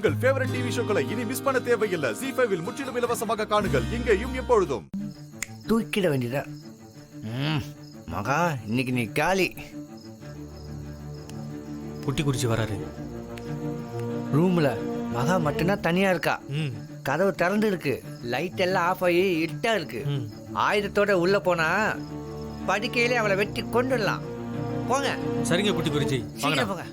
உங்கள் favourite TV ஷோக்களை இனி miss பண்ண தேவையில்லை. ஜீ5 இல் முற்றிலும் இலவசமாக காணுங்கள். இங்கேயும் எப்பொழுதும். தூக்கிட வேண்டியதா. மகா இன்னைக்கு நீ காலி. புட்டி குடிச்சு வராரு. ரூம்ல மகா மட்டும்தான் தனியா இருக்கா. கதவு திறந்து இருக்கு, லைட் எல்லாம் ஆஃப் ஆகி இருட்டா இருக்கு. ஆயுதத்தோட உள்ள போனா படுக்கையிலே அவளை வெட்டி கொண்டுடலாம். போங்க. சரிங்க புட்டி குடிச்சி போங்க.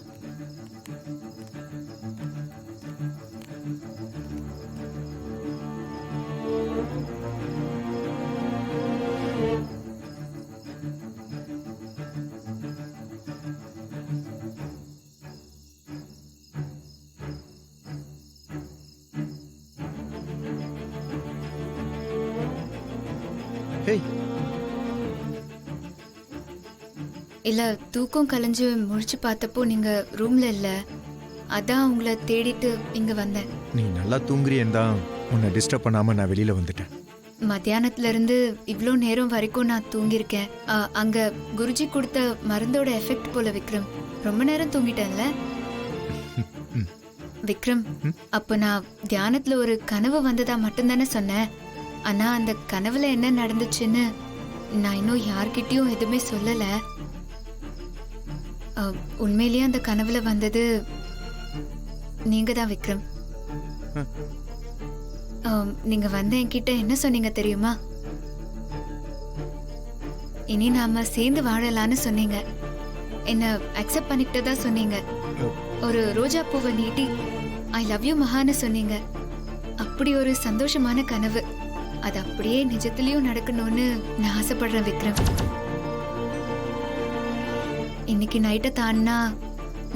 இல்ல தூக்கம் கலைஞ்சு முழிச்சு பார்த்தப்போ நீங்க ரூம்ல இல்ல, அதான் உங்களை தேடிட்டு இங்க வந்தேன். நீ நல்லா தூங்குறியேன்னு தான் உன்னை டிஸ்டர்ப் பண்ணாம நான் வெளியில வந்துட்டேன். மத்தியானத்துல இருந்து இவ்ளோ நேரம் வரைக்கும் நான் தூங்கியிருக்கேன். அங்க குருஜி கொடுத்த மருந்தோட எஃபெக்ட் போல விக்ரம். ரொம்ப நேரம் தூங்கிட்டேன்ல விக்ரம். அப்ப நான் தியானத்துல ஒரு கனவு வந்ததா மட்டும்தானே சொன்னேன். ஆனா அந்த கனவுல என்ன நடந்துச்சுன்னு நான் இன்னும் யார்கிட்டயும் எதுவுமே சொல்லல. உண்மையிலேயே அந்த கனவுல வந்தது நீங்க தான் விக்ரம். நீங்க வந்து என்கிட்ட என்ன சொன்னீங்க தெரியுமா? இனி நாம சேர்ந்து வாழலான்னு சொன்னீங்க. என்ன அக்செப்ட் பண்ணிக்கிட்டதா சொன்னீங்க. ஒரு ரோஜா பூவை நீட்டி ஐ லவ் யூ மகான்னு சொன்னீங்க. அப்படி ஒரு சந்தோஷமான கனவு. அது அப்படியே நிஜத்திலயும் நடக்கணும்னு நான் ஆசைப்படுறேன் விக்ரம். இன்னைக்கு நைட்டை தாண்டினா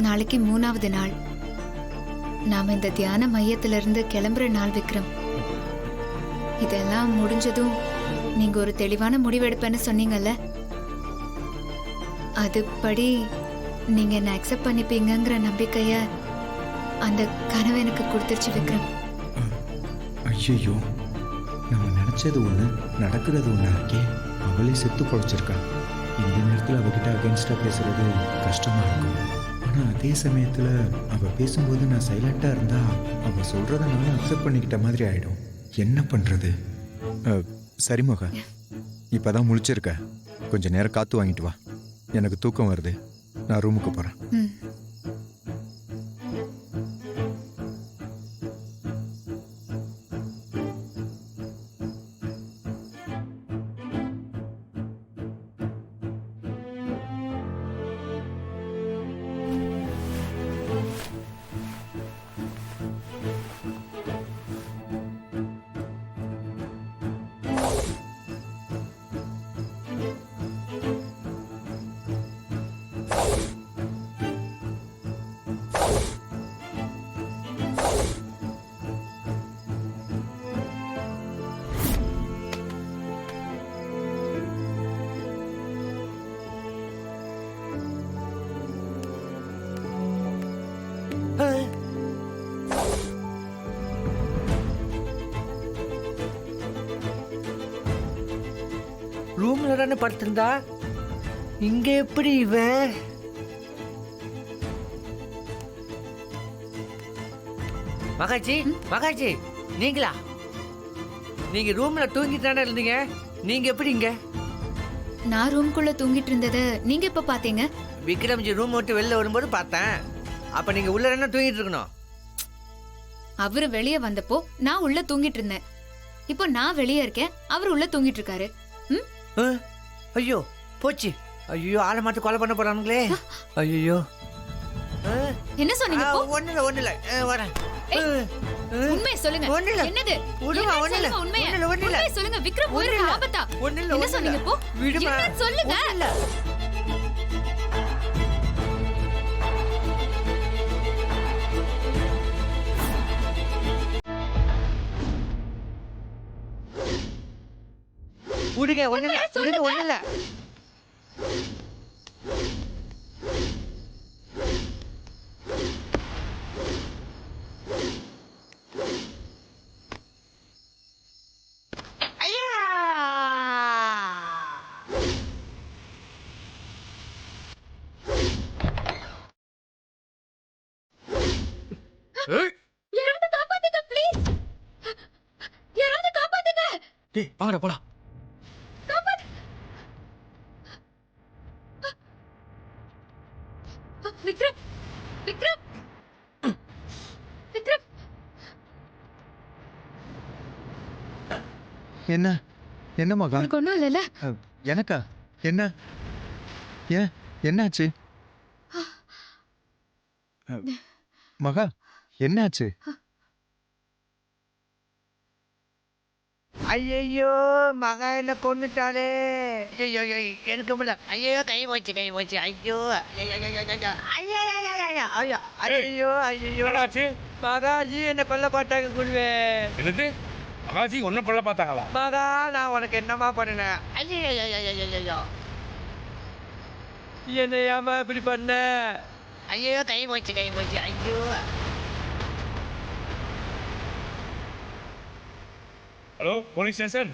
நாளைக்கு 3வது நாள். நாம இந்த தியான மையத்திலிருந்து கிளம்புற நாள் விக்ரம். இதெல்லாம் முடிஞ்சதும் நீங்க ஒரு தெளிவான முடிவெடுப்பேன்னு சொன்னீங்கல்ல, அதுபடி நீங்க என்ன அக்செப்ட் பண்ணிப்பீங்கிற நம்பிக்கைய அந்த கனவு எனக்கு கொடுத்துருச்சு விக்ரம். ஐயோ, நம்ம நினைச்சது ஒண்ணு, நடக்கிறது ஒண்ணா இருக்கே. அவளே செத்து பொழைச்சிருக்கா. இந்த நேரத்தில் அவகிட்ட அகேன்ஸ்டா பேசுறது கஷ்டமா இருக்கும். ஆனா அதே சமயத்துல அவ பேசும்போது நான் சைலண்டா இருந்தா அவ சொல்றத நானும் அக்செப்ட் பண்ணிக்கிட்ட மாதிரி ஆயிடும். என்ன பண்றது? சரி மகா, இப்பதான் முழிச்சிருக்க. கொஞ்ச நேரம் காத்து வாங்கிட்டு வா. எனக்கு தூக்கம் வருது. நான் ரூமுக்கு போறேன். ரூம்ல தானே படுத்திருந்தா, இங்க எப்படி இவன்? மகாஜி, மகாஜி நீங்களா? நீங்க ரூம்ல தூங்கிட்டு தானே இருந்தீங்க. நீங்க எப்படி இங்க? நான் ரூம்குள்ள தூங்கிட்டு இருந்ததை நீங்க எப்ப பாத்தீங்க? விக்ரம்ஜி ரூம் விட்டு வெளில வரும்போது பார்த்தேன். அப்ப நீங்க உள்ள என்ன தூங்கிட்டு இருக்கணும்? அவரு வெளியே வந்தப்போ நான் உள்ள தூங்கிட்டு இருந்தேன். இப்போ நான் வெளியே இருக்கேன், அவர் உள்ள தூங்கிட்டு இருக்காரு. ஐயோ போச்சு. ஐயோ, ஆளை மாட்டு கொலை பண்ண போறானுங்களே. ஐயோ, என்ன சொன்னீங்க? ஒண்ணுல வரேன். உண்மையை சொல்லுங்க. என்னது? உண்மையை சொல்லுங்க. விக்ரம் உயிருக்கு ஆபத்தா? என்ன சொன்னீங்க இப்போ? என்ன சொல்லுங்க. விடுங்க, ஒண்ணுல. ஏய் வாங்கடா போலாம். விக்ரம் விக்ரம் விக்ரம் என்ன என்ன மகா? உனக்கு ஒன்றும் இல்லைல்ல? எனக்கா? என்ன ஏன் என்னாச்சு? மகா என்னாச்சு? ஐயோ மகா என்ன கொண்டுட்டாலே. ஐயோ எனக்கு முடியல. ஐயோ கை போச்சு ஐயோ ஐயோ ஐயோ என்னாச்சு? மகாஜி என்ன கொல்ல பார்த்தாங்க குருவே. என்னது? மகாஜி ஒன்னும் கொல்ல பார்த்தாங்களா? மகா நான் உனக்கு என்னமா பண்ணினேன்? ஐயோ என்ன ஏமா இப்படி பண்ண? ஐயோ கை போச்சு ஐயோ. Hello police station.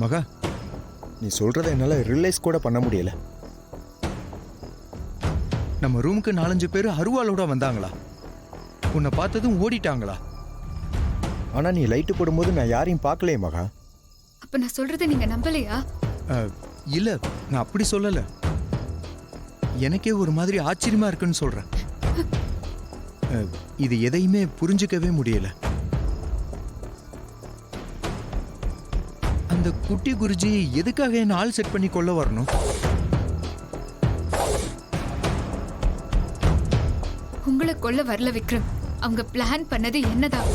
மகா நீ சொல்றத என்னால ரியலைஸ் கூட பண்ண முடியல. நம்ம ரூமுக்கு 4-5 பேர் அருவாளோட வந்தாங்களா? உன்னை பார்த்ததும் ஓடிட்டாங்களா? ஆனா நீ லைட்டு போடும்போது நான் யாரையும் பார்க்கலையே மகா. அப்ப நான் சொல்றதை நீங்க நம்பலையா? இல்ல நான் அப்படி சொல்லல. எனக்கே ஒரு மாதிரி ஆச்சரியமா இருக்குன்னு சொல்றேன். இது எதையுமே புரிஞ்சுக்கவே முடியல. அந்த குட்டி குருஜி எதுக்காக என்ன ஆள் செட் பண்ணி கொள்ள வரணும்? உங்களை கொல்ல வரல விக்ரம். அவங்க பிளான் பண்ணது என்னதான்?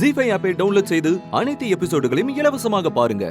ஜீ5 ஆப்பை டவுன்லோட் செய்து அனைத்து எபிசோடுகளையும் இலவசமாக பாருங்க.